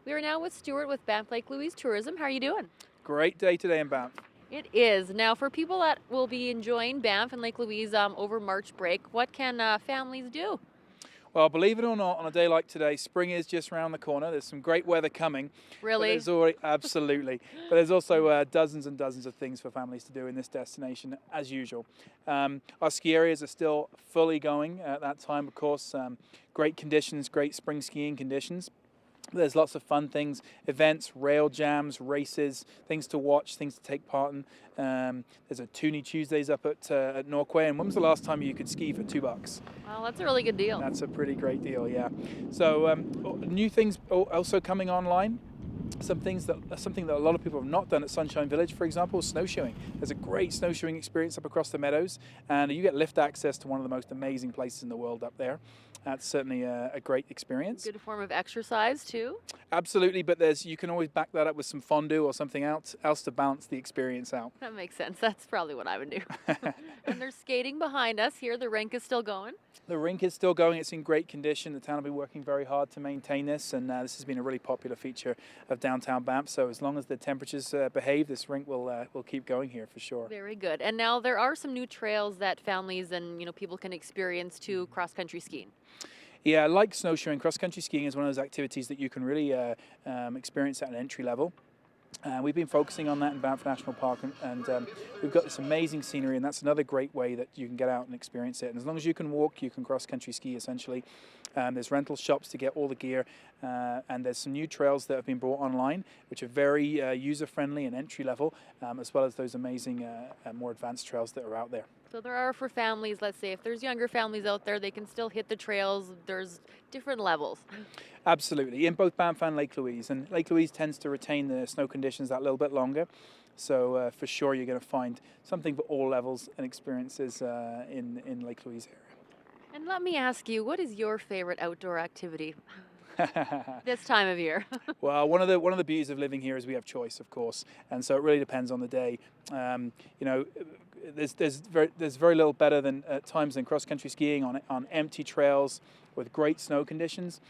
We are now with Stuart with Banff Louise Tourism. How are you doing? Great day today in Banff. It is. Now, for people that will be enjoying Banff and Lake Louise over March break, what can families do? Well, believe it or not, on a day like today, spring is just around the corner. There's some great weather coming. But Really? there's already, absolutely. But there's also dozens and dozens of things for families to do in this destination, as usual. Our ski areas are still fully going at that time, of course. Great conditions, great spring skiing conditions. There's lots of fun things, events, rail jams, races, things to watch, things to take part in. There's a Toonie Tuesdays up at Norquay. And when was the last time you could ski for $2? Well, that's a really good deal. That's a pretty great deal, yeah. So new things also coming online. Something that a lot of people have not done at Sunshine Village, for example, snowshoeing. There's a great snowshoeing experience up across the meadows, and you get lift access to one of the most amazing places in the world up there. That's certainly a great experience. Good form of exercise too. Absolutely, but you can always back that up with some fondue or something else to balance the experience out. That makes sense. That's probably what I would do. And there's skating behind us here. The rink is still going. The rink is still going. It's in great condition. The town will be working very hard to maintain this, and this has been a really popular feature of downtown Banff. So as long as the temperatures behave, this rink will keep going here for sure. Very good. And now there are some new trails that families and people can experience to cross-country skiing. Yeah, like snowshoeing, cross-country skiing is one of those activities that you can really experience at an entry level. We've been focusing on that in Banff National Park, and we've got this amazing scenery, and that's another great way that you can get out and experience it. And as long as you can walk, you can cross-country ski, essentially. There's rental shops to get all the gear, and there's some new trails that have been brought online, which are very user-friendly and entry-level, as well as those amazing, more advanced trails that are out there. So there are for families, let's say, if there's younger families out there, they can still hit the trails. There's different levels. Absolutely, in both Banff and Lake Louise. And Lake Louise tends to retain the snow conditions that little bit longer. So for sure, you're going to find something for all levels and experiences in Lake Louise area. And let me ask you, what is your favorite outdoor activity this time of year? Well, one of the beauties of living here is we have choice, of course, and so it really depends on the day. There's very little better than at times than cross-country skiing on empty trails with great snow conditions.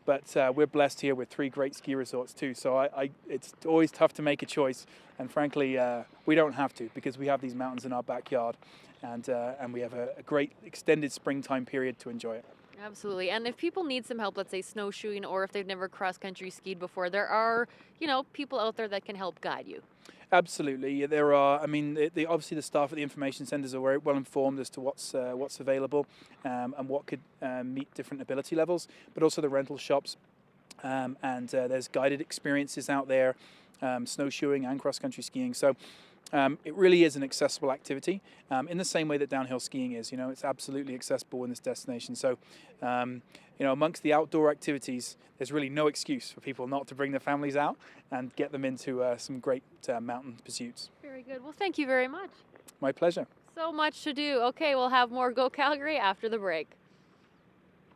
But we're blessed here with 3 great ski resorts too. So it's always tough to make a choice, and frankly, we don't have to because we have these mountains in our backyard, and we have a great extended springtime period to enjoy it. Absolutely. And if people need some help, let's say snowshoeing, or if they've never cross-country skied before, there are, people out there that can help guide you. Absolutely, there are. I mean, obviously the staff at the information centres are very well informed as to what's available and what could meet different ability levels, but also the rental shops, and there's guided experiences out there, snowshoeing and cross-country skiing. So it really is an accessible activity in the same way that downhill skiing is. It's absolutely accessible in this destination. So, amongst the outdoor activities, there's really no excuse for people not to bring their families out and get them into some great mountain pursuits. Very good. Well, thank you very much. My pleasure. So much to do. Okay, we'll have more Go Calgary after the break.